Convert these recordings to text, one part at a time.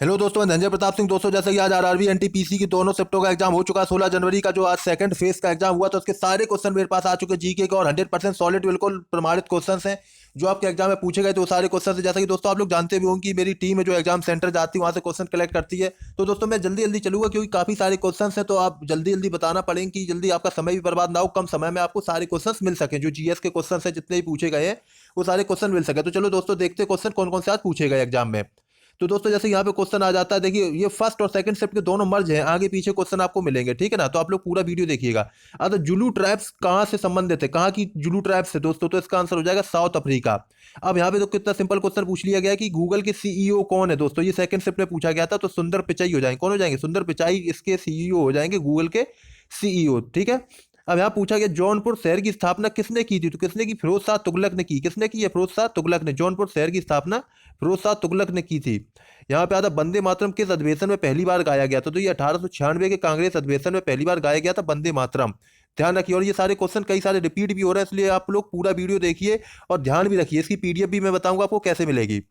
Hello दोस्तों, मैं धनंजय प्रताप सिंह। दोस्तों, जैसे कि आज आरआरबी एनटीपीसी की दोनों शिफ्टों का एग्जाम हो चुका है। 16 जनवरी का जो आज सेकंड फेज का एग्जाम हुआ, तो उसके सारे क्वेश्चन मेरे पास आ चुके जीके के, और 100% सॉलिड बिल्कुल प्रमाणित क्वेश्चन हैं जो आपके एग्जाम में पूछे गए। तो वो सारे क्वेश्चन है, जैसा कि दोस्तों आप लोग जानते भी होंगे कि मेरी टीम है जो एग्जाम सेंटर जाती है, वहाँ से क्वेश्चन कलेक्ट करती है। तो दोस्तों मैं जल्दी जल्दी चलूंगा क्योंकि काफी सारे क्वेश्चन हैं, तो आप जल्दी जल्दी बताना पड़ेंगे कि जल्दी आपका समय भी बर्बाद ना हो, कम समय में आपको सारे क्वेश्चन मिल सके। जो जीएस के क्वेश्चन है जितने भी पूछे गए हैं वो सारे क्वेश्चन मिल सके। तो चलो दोस्तों देखते हैं क्वेश्चन कौन कौन से आज पूछे गए एग्जाम में। तो दोस्तों जैसे यहाँ पे क्वेश्चन आ जाता है, देखिए ये फर्स्ट और सेकंड शिफ्ट के दोनों मर्ज हैं, आगे पीछे क्वेश्चन आपको मिलेंगे, ठीक है ना। तो आप लोग पूरा वीडियो देखिएगा। तो जुलू ट्राइब्स कहाँ से संबंधित है, कहाँ की जुलू ट्राइब्स है दोस्तों, तो इसका आंसर हो जाएगा साउथ अफ्रीका। अब यहाँ पे तो कितना सिंपल क्वेश्चन पूछ लिया गया है कि गूगल के सीईओ कौन है दोस्तों, ये सेकंड शिफ्ट में पूछा गया था। तो सुंदर पिचाई हो जाएंगे, कौन हो जाएंगे, सुंदर पिचाई इसके सीईओ हो जाएंगे, गूगल के सीईओ, ठीक है। अब यहाँ पूछा गया जौनपुर शहर की स्थापना किसने की थी, तो किसने की, फिरोज शाह तुगलक ने की। किसने की है, फिरोज शाह तुगलक ने। जौनपुर शहर की स्थापना फिरोज शाह तुगलक ने की थी। यहाँ पे आता वंदे मातरम किस अधिवेशन में पहली बार गाया गया था, तो ये 1896 के कांग्रेस अधिवेशन में पहली बार गाया गया था वंदे मातरम। ध्यान रखिए, और ये सारे क्वेश्चन कई सारे रिपीट भी हो रहे हैं, इसलिए आप लोग पूरा वीडियो देखिए और ध्यान भी रखिए। इसकी पीडीएफ भी मैं बताऊंगा आपको कैसे मिलेगी।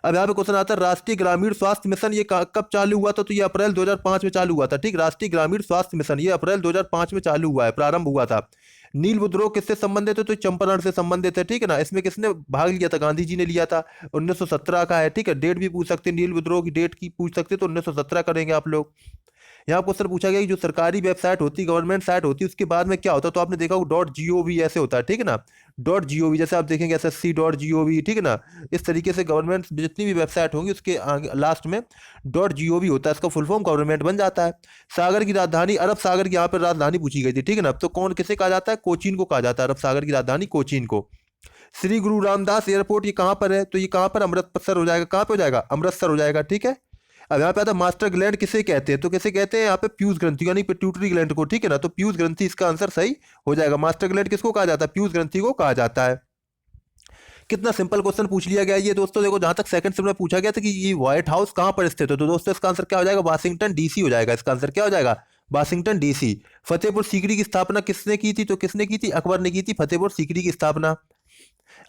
अब यहाँ पे क्वेश्चन आता है राष्ट्रीय ग्रामीण स्वास्थ्य मिशन ये कब चालू हुआ था, तो ये अप्रैल 2005 में चालू हुआ था, ठीक। राष्ट्रीय ग्रामीण स्वास्थ्य मिशन ये अप्रैल 2005 में चालू हुआ है, प्रारंभ हुआ था। नील विद्रोह किससे संबंधित है, तो चंपारण से संबंधित है, ठीक है ना। इसमें किसने भाग लिया था, गांधी जी ने लिया था। 1917 का है, ठीक है। डेट भी पूछ सकते हैं, नील विद्रोह की डेट की पूछ सकते हैं, तो 1917 करेंगे आप लोग। यहाँ क्वेश्चन पूछा गया कि जो सरकारी वेबसाइट होती है, गवर्नमेंट साइट होती है, उसके बाद में क्या होता है, तो आपने देखा होगा .gov ऐसे होता है, ठीक है ना। .gov जैसे आप देखेंगे SSC.gov, ठीक है ना। इस तरीके से गवर्नमेंट जितनी भी वेबसाइट होंगी उसके लास्ट में .gov होता है, इसका फुल फॉर्म गवर्नमेंट बन जाता है। सागर की राजधानी, अरब सागर की यहाँ पर राजधानी पूछी गई थी, ठीक है ना। तो कौन किसे कहा जाता है, कोचीन को कहा जाता है, अरब सागर की राजधानी कोचीन को। श्री गुरु रामदास एयरपोर्ट ये कहाँ पर है, तो ये कहाँ पर, अमृतसर हो जाएगा। कहाँ पे हो जाएगा, अमृतसर हो जाएगा, ठीक है। अब यहाँ पे आता है मास्टर ग्लैंड किसे कहते हैं, तो किसे कहते हैं यहाँ पे, पीयूष ग्रंथि यानी पिट्यूटरी ग्लैंड को, ठीक है ना। तो पीयूष ग्रंथि इसका आंसर सही हो जाएगा। मास्टर ग्लैंड किसको कहा जाता है, पीयूष ग्रंथि को कहा जाता है। कितना सिंपल क्वेश्चन पूछ लिया गया ये दोस्तों। देखो जहां तक सेकंड शिफ्ट में पूछा गया था कि ये व्हाइट हाउस कहां पर स्थित है, तो दोस्तों इसका आंसर क्या हो जाएगा, वाशिंगटन डीसी हो जाएगा। इसका आंसर क्या हो जाएगा, वाशिंगटन डीसी। फतेहपुर सीकरी की स्थापना किसने की थी, तो किसने की थी, अकबर ने की थी फतेहपुर सीकरी की स्थापना।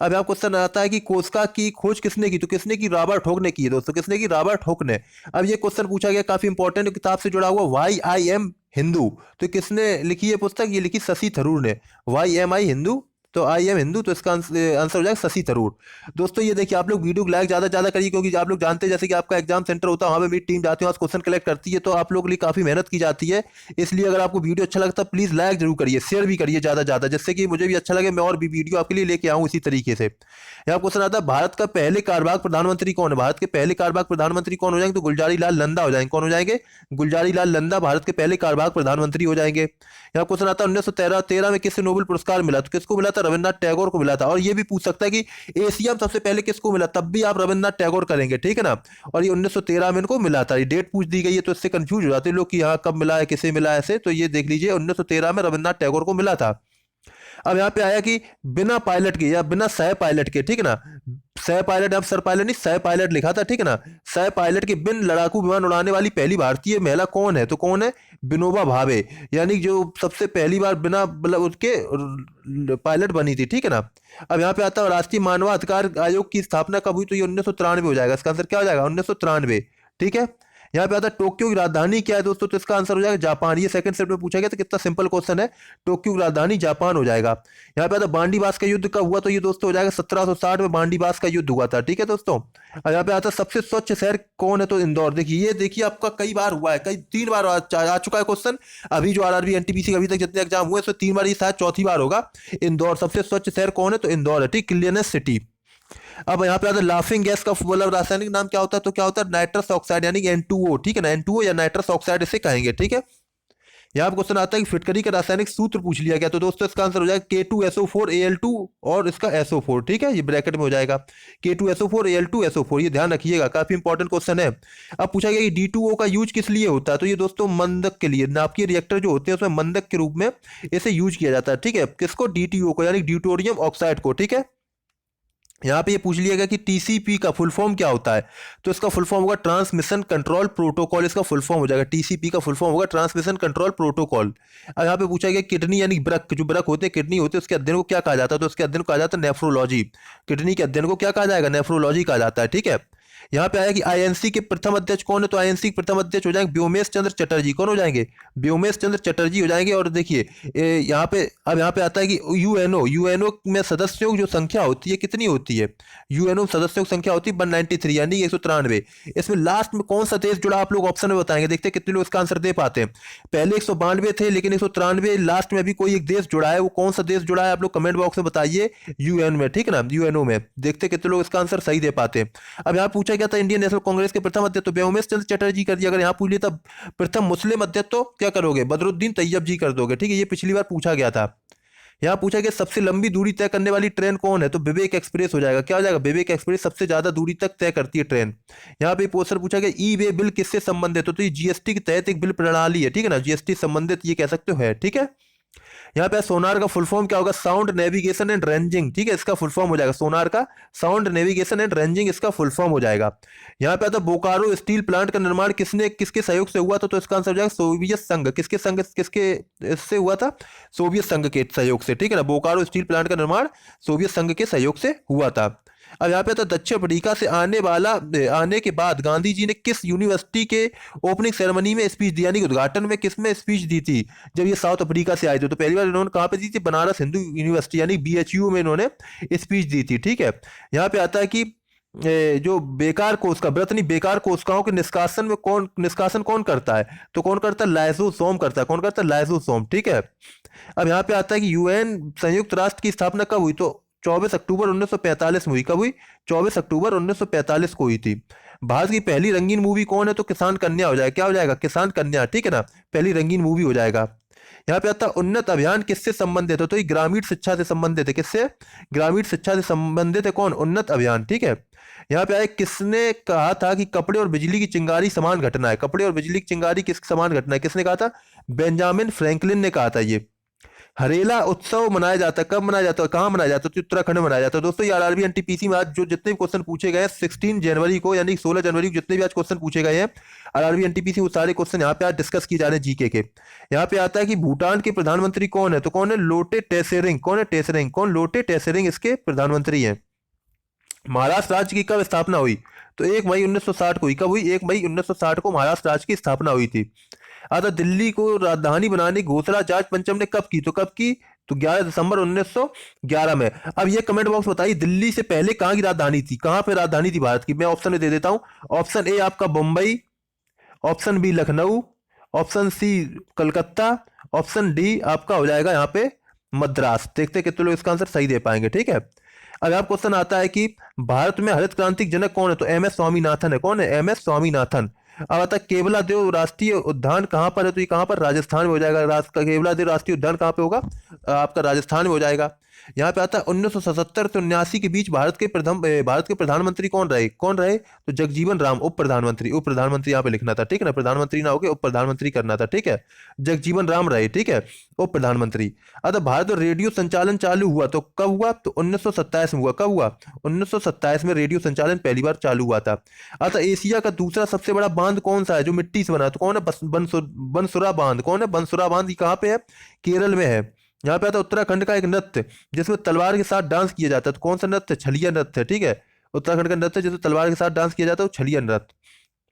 अब यहाँ क्वेश्चन आता है कि कोस्का की खोज किसने की, तो किसने की, रॉबर्ट हुक ने की है दोस्तों। किसने की, रॉबर्ट हुक ने। अब ये क्वेश्चन पूछा गया काफी इंपॉर्टेंट किताब से जुड़ा हुआ, वाई आई एम हिंदू। तो किसने लिखी है पुस्तक, ये लिखी शशि थरूर ने। वाई एम आई हिंदू, तो आई एम हिंदू, तो इसका आंसर हो जाएगा शशि थरूर। दोस्तों ये देखिए आप लोग वीडियो को लाइक ज्यादा ज्यादा करिए, क्योंकि आप लोग जानते हैं जैसे कि आपका एग्जाम सेंटर होता है, वहाँ पे मेरी टीम जाती है, वहाँ क्वेश्चन कलेक्ट करती है, तो आप लोगों के लिए काफी मेहनत की जाती है। इसलिए अगर आपको वीडियो अच्छा लगता है प्लीज लाइक जरूर करिए, शेयर भी करिए ज्यादा ज्यादा, जिससे कि मुझे भी अच्छा लगे, मैं और भी वीडियो आपके लिए लेके आऊँ इसी तरीके से। यहाँ क्वेश्चन आता है भारत का पहले कार्यवाहक प्रधानमंत्री कौन है, भारत के पहले कार्यवाहक प्रधानमंत्री कौन हो जाएंगे, तो गुलजारी लाल नंदा हो जाएंगे। कौन हो जाएंगे, गुलजारी लाल नंदा भारत के पहले कार्यवाहक प्रधानमंत्री हो जाएंगे। यहाँ क्वेश्चन आता है 1913 में किससे नोबेल पुरस्कार मिला, तो किसको मिला था, रविन्द्रनाथ टैगोर को मिला था। और ये भी पूछ सकता है कि एशिया में सबसे पहले किसको मिला, तब भी आप रविन्द्रनाथ टैगोर करेंगे, ठीक है ना। और ये 1913 में इनको मिला था, ये डेट पूछ दी गई है, तो इससे कंफ्यूज हो जाते हैं लोग कि यहाँ कब मिला है, किसे मिला है ऐसे। तो ये देख लीजिए 1913 में रविन्द्रनाथ टैगोर को मिला था। अब यहाँ पे आया कि बिना पायलट के या बिना सह पायलट के, ठीक है ना। सह पायलट, अब सर पायलट नहीं, सह पायलट लिखा था, ठीक है ना। सह पायलट के बिन लड़ाकू विमान उड़ाने वाली पहली भारतीय महिला कौन है, तो कौन है, विनोबा भावे, यानी जो सबसे पहली बार बिना मतलब उसके पायलट बनी थी, ठीक है ना। अब यहाँ पे आता है राष्ट्रीय मानवाधिकार आयोग की स्थापना कब हुई, तो ये 1993 हो जाएगा। इसका आंसर क्या हो जाएगा, 1993, ठीक है। यहाँ पे आता है टोक्यो की राजधानी क्या है दोस्तों, तो इसका आंसर हो जाएगा जापान। ये सेकंड सेट में पूछा गया, तो कितना सिंपल क्वेश्चन है, टोक्यो की राजधानी जापान हो जाएगा। यहाँ पे आता है बांडीबास का युद्ध कब हुआ, तो ये दोस्तों हो जाएगा 1760 में बांडीबास का युद्ध हुआ था, ठीक है दोस्तों। और यहाँ पे आता है सबसे स्वच्छ शहर कौन है, तो इंदौर। देखिए ये देखिए आपका कई बार हुआ है, कई 3 बार आ चुका है क्वेश्चन। अभी जो आरआरबी एनटीपीसी का अभी तक जितने एग्जाम हुए उसमें 3 बार, ये शायद चौथी बार होगा। इंदौर सबसे स्वच्छ शहर कौन है, तो इंदौर है, ठीक, क्लीनेस्ट सिटी। अब यहाँ पे आता है लाफिंग गैस का मतलब रासायनिक नाम क्या होता है, तो क्या होता है, नाइट्रस ऑक्साइड यानी N2O, ठीक है ना। N2O या नाइट्रस ऑक्साइड इसे कहेंगे, ठीक है। यहाँ पे क्वेश्चन आता है कि फिटकरी का रासायनिक सूत्र पूछ लिया गया, तो दोस्तों इसका आंसर हो जाएगा K2SO4Al2 और इसका SO4, ठीक है, ये ब्रैकेट में हो जाएगा K2SO4Al2SO4, ये ध्यान रखिएगा, काफी इंपॉर्टेंट क्वेश्चन है। अब पूछा गया कि D2O का यूज किस लिए होता है, तो ये दोस्तों मंदक के लिए, नाभिकीय रिएक्टर जो होते हैं उसमें मंदक के रूप में इसे यूज किया जाता है, ठीक है। किसको, DTO को, यानी ड्यूटोरियम ऑक्साइड को, ठीक है। यहाँ पे ये पूछ लिया गया कि टीसीपी का फुल फॉर्म क्या होता है, तो इसका फुल फॉर्म होगा ट्रांसमिशन कंट्रोल प्रोटोकॉल, इसका फुल फॉर्म हो जाएगा। टीसीपी का फुल फॉर्म होगा ट्रांसमिशन कंट्रोल प्रोटोकॉल। अब यहाँ पे पूछा गया किडनी यानी ब्रक, जो ब्रक होते हैं, किडनी होते हैं, उसके अध्ययन को क्या कहा जाता है, तो उसके अध्ययन को कहा जाता है नेफ्रोलॉजी। किडनी के अध्ययन को क्या कहा जाएगा, नेफ्रोलॉजी कहा जाता है, ठीक है। यहाँ पे आया कि आईएनसी के प्रथम अध्यक्ष कौन है, तो आईएनसी के प्रथम अध्यक्ष हो जाएंगे व्योमेश चंद्र चटर्जी। कौन हो जाएंगे, व्योमेश चंद्र चटर्जी हो जाएंगे। और देखिए यहाँ पे अब यहाँ पे आता है कि यूएनओ, यूएनओ में सदस्यों की जो संख्या होती है कितनी होती है, यूएनओ सदस्यों की संख्या होती है 193 यानी 193। इसमें लास्ट में कौन सा देश जुड़ा आप लोग ऑप्शन में बताएंगे, देखते हैं कितने लोग इसका आंसर दे पाते हैं। पहले 192 थे लेकिन 193 लास्ट में अभी कोई एक देश जुड़ा है, वो कौन सा देश जुड़ा है आप लोग कमेंट बॉक्स में बताइए, यूएन में, ठीक है ना, यूएनओ में। देखते कितने लोग इसका आंसर सही दे पाते हैं। अब यहाँ पूछा गया था इंडियन नेशनल कांग्रेस के प्रथम अध्यक्ष, तो व्योमेश चंद्र चटर्जी कर दिया। अगर यहाँ पूछ लिया था प्रथम मुस्लिम अध्यक्ष तो क्या करोगे, बदरुद्दीन तैयब जी कर दोगे, ठीक है, ये पिछली बार पूछा गया था। यहाँ पूछा गया सबसे लंबी दूरी तय करने वाली ट्रेन कौन है, तो विवेक एक्सप्रेस हो जाएगा। क्या हो जाएगा, विवेक एक्सप्रेस सबसे ज्यादा दूरी तक तय करती है ट्रेन। यहाँ पे क्वेश्चन पूछा गया ई वे बिल किससे संबंधित है, तो ये जीएसटी के तहत एक बिल प्रणाली है, ठीक है ना, जीएसटी संबंधित ये कह सकते हो है, ठीक है। यहाँ पे सोनार का फुल फॉर्म क्या होगा, साउंड नेविगेशन एंड रेंजिंग, ठीक है, इसका फुल फॉर्म हो जाएगा सोनार का साउंड नेविगेशन एंड रेंजिंग, इसका फुल फॉर्म हो जाएगा। यहाँ पे आता बोकारो स्टील प्लांट का निर्माण किसने किसके सहयोग से हुआ था, तो इसका आंसर हो जाएगा सोवियत संघ। किसके संघ, किसके इससे हुआ था, सोवियत संघ के सहयोग से, ठीक है ना, बोकारो स्टील प्लांट का निर्माण सोवियत संघ के सहयोग से हुआ था। अब यहाँ पे तो दक्षिण अफ्रीका से आने के बाद गांधी जी ने किस यूनिवर्सिटी के ओपनिंग सेरेमनी में स्पीच दी, यानी उद्घाटन में किस में स्पीच दी थी जब ये साउथ अफ्रीका से आए थे, तो पहली बार इन्होंने कहाँ पे दी थी, बनारस हिंदू यूनिवर्सिटी यानी बीएचयू में इन्होंने स्पीच दी थी, ठीक है। यहाँ पे आता है कि जो बेकार कोशिका व्रत नहीं बेकार कोशिकाओं के निष्कासन कौन करता है, तो कौन करता है, लाइसोसोम करता है। कौन करता है, लाइसोसोम, ठीक है। अब यहाँ पे आता है कि यूएन संयुक्त राष्ट्र की स्थापना कब हुई, तो 24 अक्टूबर 1945 में हुई। कब हुई, 24 अक्टूबर 1945 को हुई थी। भारत की पहली रंगीन मूवी कौन है, तो किसान कन्या हो जाएगा। क्या हो जाएगा, किसान कन्या, ठीक है ना, पहली रंगीन मूवी हो जाएगा। यहाँ पे आता है उन्नत अभियान किससे संबंधित है, तो ये ग्रामीण शिक्षा से संबंधित है। किससे, ग्रामीण शिक्षा से संबंधित है कौन, उन्नत अभियान, ठीक है। यहाँ पे आए किसने कहा था कि कपड़े और बिजली की चिंगारी समान घटना है, कपड़े और बिजली की चिंगारी किस समान घटना है, किसने कहा था, बेंजामिन फ्रैंकलिन ने कहा था। ये हरेला उत्सव मनाया जाता है, कब मनाया जाता है, कहाँ मनाया जाता है, तो उत्तराखंड में मनाया जाता है। दोस्तों ये आरआरबी एनटीपीसी में आज जो जितने भी क्वेश्चन पूछे गए हैं 16 जनवरी को यानी 16 जनवरी को जितने भी आज क्वेश्चन पूछे गए हैं आरआरबी एनटीपीसी, वो सारे क्वेश्चन यहाँ पे आज डिस्कस किए जा रहे हैं जीके के। यहाँ पे आता है कि भूटान के प्रधानमंत्री कौन है, तो कौन है, लोटे टेसेरिंग। कौन है, टेसेरिंग, कौन, लोटे टेसेरिंग इसके प्रधानमंत्री हैं। महाराष्ट्र राज्य की कब स्थापना हुई, तो 1 मई 1960 को हुई। कब हुई, 1 मई 1960 को महाराष्ट्र राज्य की स्थापना हुई थी। आता दिल्ली को राजधानी बनाने की घोषणा जॉर्ज पंचम ने कब की, तो कब की, तो 11 दिसंबर 1911 में। अब ये कमेंट बॉक्स बताइए दिल्ली से पहले कहाँ की राजधानी थी, कहाँ पे राजधानी थी भारत की। मैं ऑप्शन में दे देता हूं, ऑप्शन ए आपका Mumbai, option B Lucknow, option C Calcutta, option D आपका हो जाएगा यहाँ पे मद्रास। देखते कितने लोग इसका आंसर सही दे पाएंगे, ठीक है। अब आप क्वेश्चन आता है कि भारत में हरित क्रांति जनक कौन है, तो एम एस स्वामीनाथन है। कौन है, एम एस स्वामीनाथन। अब आता है केवला देव राष्ट्रीय उद्यान कहाँ पर है, तो ये कहाँ पर, राजस्थान में हो जाएगा। केवला देव राष्ट्रीय उद्यान कहाँ पे होगा, आपका राजस्थान में हो जाएगा। यहाँ पे आता है 1977 से 79 के बीच भारत के प्रधानमंत्री कौन रहे, तो जगजीवन राम। उप प्रधानमंत्री यहाँ पे लिखना था, ठीक है ना, प्रधानमंत्री ना होके उप प्रधानमंत्री करना था, ठीक है। जगजीवन राम रहे, ठीक है, उप प्रधानमंत्री। अतः भारत में रेडियो संचालन चालू हुआ तो कब हुआ, तो 1927 में हुआ। कब हुआ, 1927 में रेडियो संचालन पहली बार चालू हुआ था। अतः एशिया का दूसरा सबसे बड़ा बांध कौन सा है जो मिट्टी से बना, तो कौन है, बंसुरा बांध। कौन है, बंसुरा बांध, कहाँ पे है, केरल में है। यहाँ पे आता है उत्तराखंड का एक नृत्य जिसमें तलवार के साथ डांस किया जाता है, तो कौन सा नृत्य, छलिया नृत्य है, ठीक है। उत्तराखंड का नृत्य जिसमें तलवार के साथ डांस किया जाता है वो छलिया नृत्य।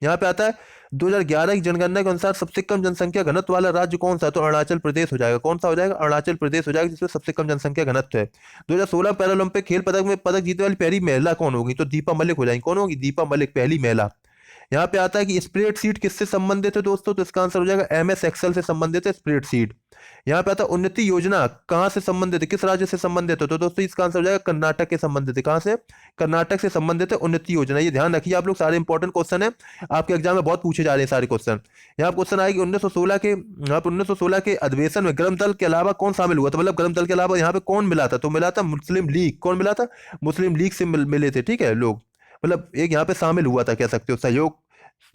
यहाँ पे आता है 2011 की जनगणना के अनुसार सबसे कम जनसंख्या घनत्व वाला राज्य कौन सा है, तो अरुणाचल प्रदेश हो जाएगा। कौन सा हो जाएगा, अरुणाचल प्रदेश हो जाएगा जिसमें सबसे कम जनसंख्या घनत्व है। 2016 पैरालंपिक खेल पदक में पदक जीतने वाली पहली महिला कौन होगी, तो दीपा मलिक हो जाएंगी। कौन होगी, दीपा मलिक, पहली महिला। यहाँ पे आता है कि स्प्रेडशीट किससे संबंधित है दोस्तों, तो इसका आंसर हो जाएगा एमएस एक्सेल से संबंधित है स्प्रेडशीट। यहाँ पे आता है उन्नति योजना कहाँ से संबंधित है, किस राज्य से संबंधित है, तो दोस्तों इसका आंसर हो जाएगा कर्नाटक के संबंधित है। कहाँ से, कर्नाटक से संबंधित है उन्नति योजना। ये ध्यान रखिए आप लोग, सारे इंपॉर्टेंट क्वेश्चन है आपके एग्जाम में बहुत पूछे जा रहे हैं सारे क्वेश्चन। यहाँ क्वेश्चन आएगी 1916 के अधिवेशन में गर्म दल के अलावा कौन शामिल हुआ, तो मतलब गर्म दल के अलावा यहाँ पे कौन मिला था, तो मिला था मुस्लिम लीग। कौन मिला था, मुस्लिम लीग से मिले थे, ठीक है लोग, मतलब एक यहाँ पे शामिल हुआ था, कह सकते हो सहयोग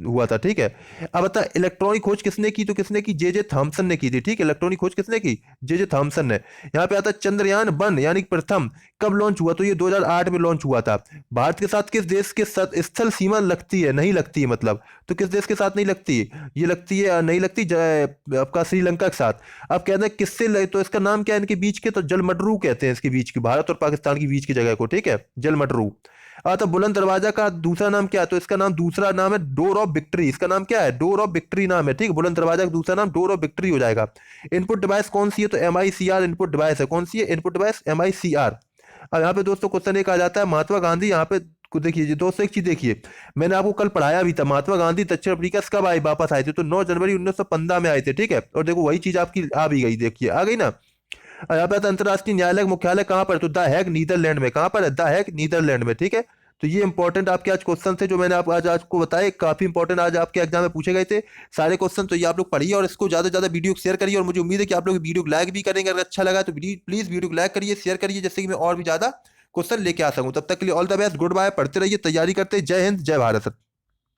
हुआ था, ठीक है। अब बता इलेक्ट्रॉनिक खोज किसने की, तो किसने की, जे थॉमसन ने की थी, ठीक है। इलेक्ट्रॉनिक खोज किसने की, जे थॉमसन ने। यहाँ पे आता है चंद्रयान 1 यानी प्रथम कब लॉन्च हुआ, तो ये 2008 में लॉन्च हुआ था। भारत के साथ किस देश के साथ स्थल सीमा लगती है, नहीं लगती है मतलब, तो किस देश के साथ नहीं लगती, ये लगती है, नहीं लगती आपका श्रीलंका के साथ। अब कहते हैं किससे, तो इसका नाम क्या है इनके बीच के, तो जलमड्रू कहते हैं इसके बीच की, भारत और पाकिस्तान के बीच की जगह को, ठीक है, जलमड्रू। तो बुलंद दरवाजा का दूसरा नाम क्या है? तो इसका नाम, दूसरा नाम है डोर ऑफ विक्ट्री। इसका नाम क्या है? डोर ऑफ विक्ट्री नाम है, ठीक है। बुलंद दरवाजा का दूसरा नाम डोर ऑफ विक्ट्री हो जाएगा। इनपुट डिवाइस कौन सी है? तो MICR इनपुट डिवाइस है। कौन सी है इनपुट डिवाइस? MICR। अब यहाँ पे दोस्तों क्वेश्चन एक आ जाता है, महात्मा गांधी, यहाँ पे देखिए जी दोस्तों एक चीज देखिए, मैंने आपको कल पढ़ाया भी था, महात्मा गांधी दक्षिण अफ्रीका से कब आए, वापस आए थे? तो 9 जनवरी 1915 में आए थे, ठीक है। और देखो वही चीज आपकी आ भी गई, देखिए आ गई ना। यहाँ पे आता अंतर्राष्ट्रीय न्यायालय का मुख्यालय कहाँ पर? तो द हैग नीदरलैंड में। कहाँ पर है? द हैग नीदरलैंड में, ठीक है। तो ये इंपॉर्टेंट आपके आज क्वेश्चन थे जो मैंने आप आज आपको बताए, काफी इंपॉर्टेंट आज आपके एग्जाम में पूछे गए थे सारे क्वेश्चन। तो ये आप लोग पढ़िए और इसको ज्यादा से ज्यादा वीडियो शेयर करिए, और मुझे उम्मीद है कि आप लोग वीडियो को लाइक भी करेंगे। अगर अच्छा लगा तो प्लीज वीडियो को लाइक करिए, शेयर करिए, जिससे कि मैं और भी ज्यादा क्वेश्चन लेके आ सकूं। तब तक के लिए all the best, goodbye, पढ़ते रहिए, तैयारी करते, जय हिंद जय भारत।